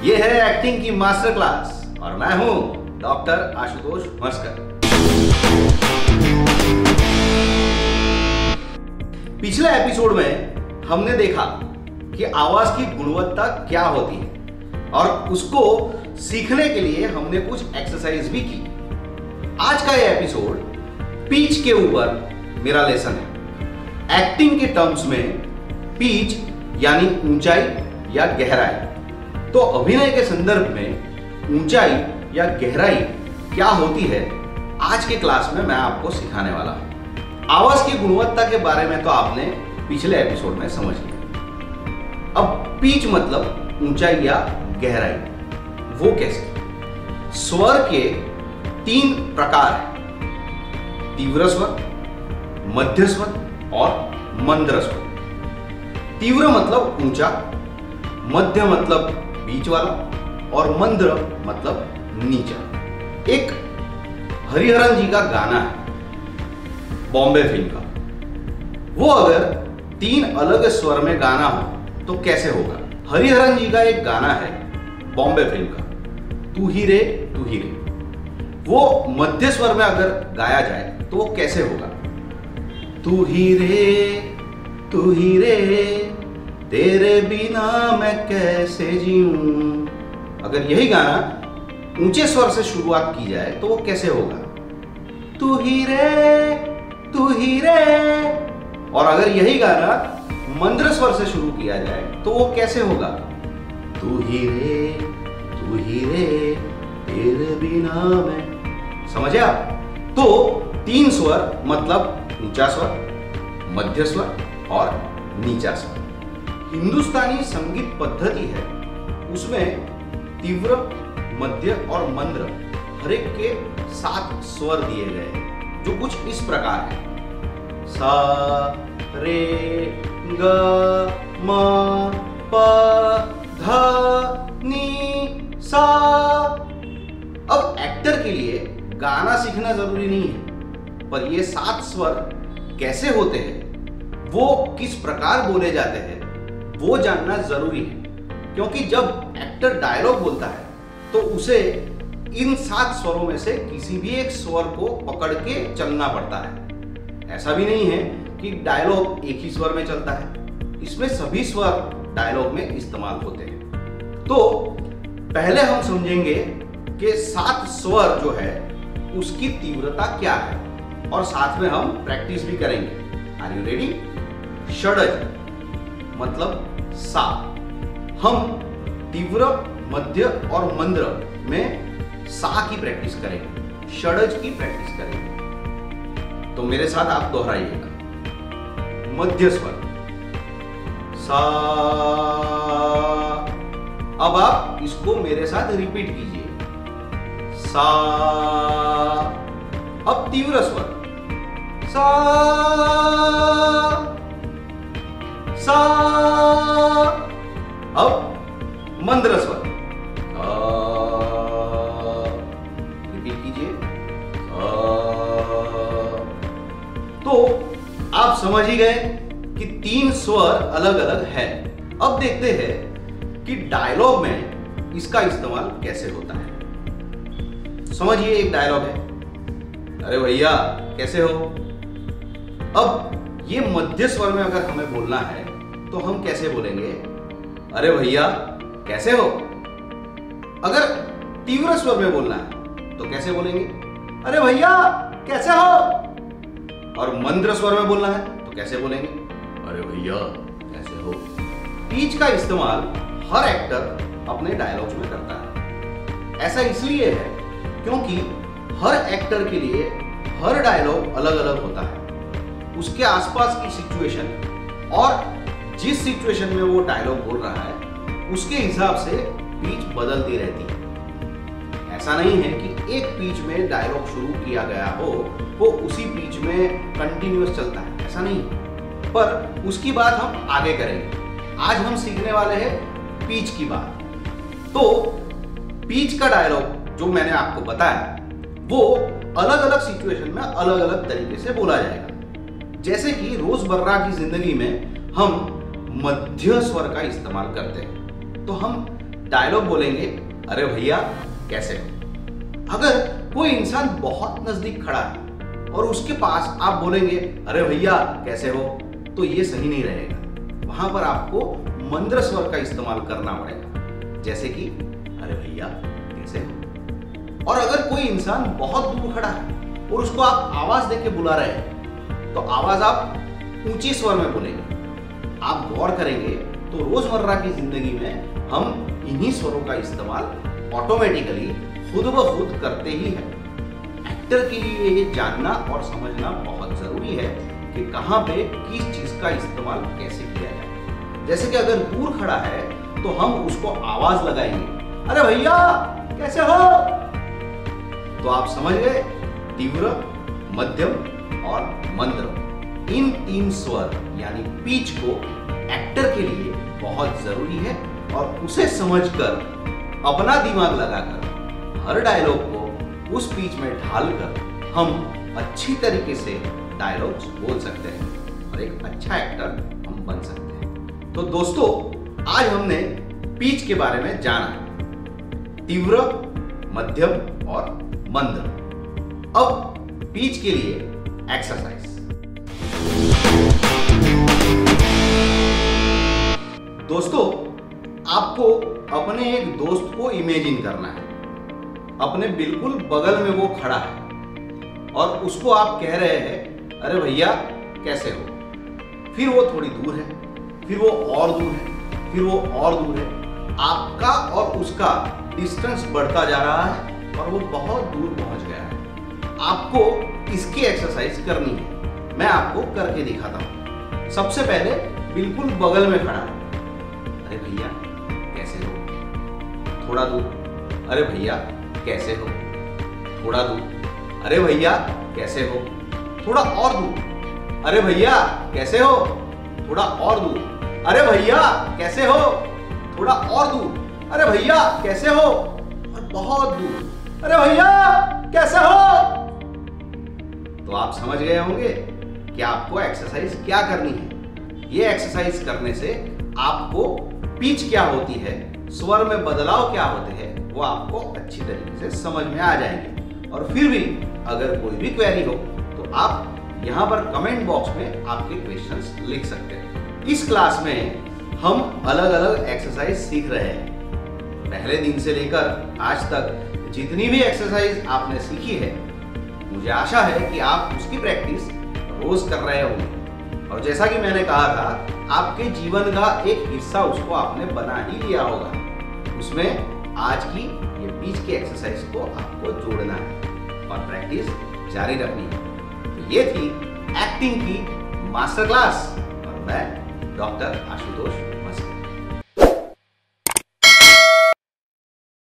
ये है एक्टिंग की मास्टर क्लास और मैं हूं डॉक्टर आशुतोष मस्कर। पिछले एपिसोड में हमने देखा कि आवाज की गुणवत्ता क्या होती है और उसको सीखने के लिए हमने कुछ एक्सरसाइज भी की। आज का ये एपिसोड पिच के ऊपर मेरा लेसन है। एक्टिंग के टर्म्स में पिच यानी ऊंचाई या गहराई। तो अभिनय के संदर्भ में ऊंचाई या गहराई क्या होती है, आज के क्लास में मैं आपको सिखाने वाला हूं। आवाज की गुणवत्ता के बारे में तो आपने पिछले एपिसोड में समझ लिया। अब पिच मतलब ऊंचाई या गहराई, वो कैसे? स्वर के 3 प्रकार हैं: तीव्र स्वर, मध्य स्वर और मंद्र स्वर। तीव्र मतलब ऊंचा, मध्य मतलब बीच वाला और मंद्र मतलब नीचा। एक हरिहरन जी का गाना है बॉम्बे फिल्म का, वो अगर 3 अलग स्वर में गाना हो तो कैसे होगा? हरिहरन जी का एक गाना है बॉम्बे फिल्म का, तू ही रे तू ही रे। वो मध्य स्वर में अगर गाया जाए तो वो कैसे होगा? तू ही रे तेरे बिना मैं कैसे जीऊं। अगर यही गाना ऊंचे स्वर से शुरुआत की जाए तो वो कैसे होगा? तू ही रे। और अगर यही गाना मंद्र स्वर से शुरू किया जाए तो वो कैसे होगा? तू ही रे तेरे बिना मैं। समझे आप? तो 3 स्वर मतलब ऊंचा स्वर, मध्य स्वर और नीचा स्वर। हिंदुस्तानी संगीत पद्धति है, उसमें तीव्र, मध्य और मंद्र हर एक के 7 स्वर दिए गए हैं, जो कुछ इस प्रकार है: सा रे ग म प ध नी सा। अब एक्टर के लिए गाना सीखना जरूरी नहीं है, पर ये 7 स्वर कैसे होते हैं, वो किस प्रकार बोले जाते हैं, वो जानना जरूरी है। क्योंकि जब एक्टर डायलॉग बोलता है तो उसे इन 7 स्वरों में से किसी भी एक स्वर को पकड़ के चलना पड़ता है। ऐसा भी नहीं है कि डायलॉग एक ही स्वर में चलता है, इसमें सभी स्वर डायलॉग में इस्तेमाल होते हैं। तो पहले हम समझेंगे कि 7 स्वर जो है उसकी तीव्रता क्या है और साथ में हम प्रैक्टिस भी करेंगे। Are you ready? षडज मतलब सा। हम तीव्र, मध्य और मंद्र में सा की प्रैक्टिस करेंगे, षडज की प्रैक्टिस करेंगे। तो मेरे साथ आप दोहराइएगा। मध्य स्वर सा। अब आप इसको मेरे साथ रिपीट कीजिए, सा। अब तीव्र स्वर सा सा। अब मंद्र स्वर रिपीट कीजिए। तो आप समझ ही गए कि 3 स्वर अलग अलग है। अब देखते हैं कि डायलॉग में इसका इस्तेमाल कैसे होता है। समझिए, एक डायलॉग है, अरे भैया कैसे हो। अब ये मध्य स्वर में अगर हमें बोलना है तो हम कैसे बोलेंगे? अरे भैया कैसे हो। अगर तीव्र स्वर में बोलना है तो कैसे बोलेंगे? अरे भैया कैसे हो। और मंद्र स्वर में बोलना है तो कैसे बोलेंगे? अरे भैया कैसे हो। पिच का इस्तेमाल हर एक्टर अपने डायलॉग्स में करता है। ऐसा इसलिए है क्योंकि हर एक्टर के लिए हर डायलॉग अलग अलग होता है। उसके आसपास की सिचुएशन और जिस सिचुएशन में वो डायलॉग बोल रहा है उसके हिसाब से पिच बदलती रहती है। ऐसा नहीं है कि एक पिच में डायलॉग शुरू किया गया हो वो उसी पिच में कंटिन्यूअस चलता है, ऐसा नहीं है। पर उसकी बात हम आगे करेंगे। आज हम सीखने वाले हैं पिच की बात। तो पिच का डायलॉग जो मैंने आपको बताया वो अलग अलग सिचुएशन में अलग अलग तरीके से बोला जाएगा। जैसे कि रोजमर्रा की जिंदगी में हम मध्य स्वर का इस्तेमाल करते हैं, तो हम डायलॉग बोलेंगे, अरे भैया कैसे हो। अगर कोई इंसान बहुत नजदीक खड़ा है और उसके पास आप बोलेंगे, अरे भैया कैसे हो, तो ये सही नहीं रहेगा। वहां पर आपको मंद्र स्वर का इस्तेमाल करना पड़ेगा, जैसे कि अरे भैया कैसे हो। और अगर कोई इंसान बहुत दूर खड़ा है और उसको आप आवाज देके बुला रहे हैं, तो आवाज आप ऊंची स्वर में बोलेंगे। आप गौर करेंगे तो रोजमर्रा की जिंदगी में हम इन्हीं स्वरों का इस्तेमाल ऑटोमेटिकली खुद ब खुद करते ही हैं। एक्टर के लिए ये जानना और समझना बहुत जरूरी है कि कहां पे किस चीज का इस्तेमाल कैसे किया जाए। जैसे कि अगर दूर खड़ा है तो हम उसको आवाज लगाएंगे, अरे भैया कैसे हो। तो आप समझ गए, तीव्र, मध्यम और मंद्र, इन 3 स्वर यानी पिच को एक्टर के लिए बहुत जरूरी है। और उसे समझकर अपना दिमाग लगाकर हर डायलॉग को उस पिच में ढालकर हम अच्छी तरीके से डायलॉग्स बोल सकते हैं और एक अच्छा एक्टर हम बन सकते हैं। तो दोस्तों, आज हमने पिच के बारे में जाना, तीव्र, मध्यम और मंद्र। अब पिच के लिए एक्सरसाइज। दोस्तों, आपको अपने एक दोस्त को इमेजिन करना है। अपने बिल्कुल बगल में वो खड़ा है और उसको आप कह रहे हैं, अरे भैया कैसे हो। फिर वो थोड़ी दूर है, फिर वो और दूर है, फिर वो और दूर है। आपका और उसका डिस्टेंस बढ़ता जा रहा है और वो बहुत दूर पहुंच गया है। आपको इसकी एक्सरसाइज करनी है। मैं आपको करके दिखाता हूं। सबसे पहले बिल्कुल बगल में खड़ा है, अरे भैया कैसे हो। थोड़ा दूर, अरे भैया कैसे हो। थोड़ा दूर, अरे भैया कैसे हो। थोड़ा और दूर, अरे भैया कैसे हो। थोड़ा और दूर, अरे भैया कैसे हो। थोड़ा और दूर, अरे भैया कैसे हो। और बहुत दूर, अरे भैया कैसे हो। तो आप समझ गए होंगे कि आपको एक्सरसाइज क्या करनी है। ये एक्सरसाइज करने से आपको पिच क्या होती है, स्वर में बदलाव क्या होते हैं, वो आपको अच्छी तरीके से समझ में आ जाएंगे। और फिर भी अगर कोई भी क्वेरी हो तो आप यहाँ पर कमेंट बॉक्स में आपके क्वेश्चंस लिख सकते हैं। इस क्लास में हम अलग अलग एक्सरसाइज सीख रहे हैं। पहले दिन से लेकर आज तक जितनी भी एक्सरसाइज आपने सीखी है, मुझे आशा है कि आप उसकी प्रैक्टिस रोज कर रहे होंगे। और जैसा कि मैंने कहा था, आपके जीवन का एक हिस्सा उसको आपने बना ही लिया होगा। उसमें आज की ये पिच की एक्सरसाइज को आपको जोड़ना है और प्रैक्टिस जारी रखनी है। तो ये थी एक्टिंग की मास्टर क्लास और मैं डॉक्टर आशुतोष।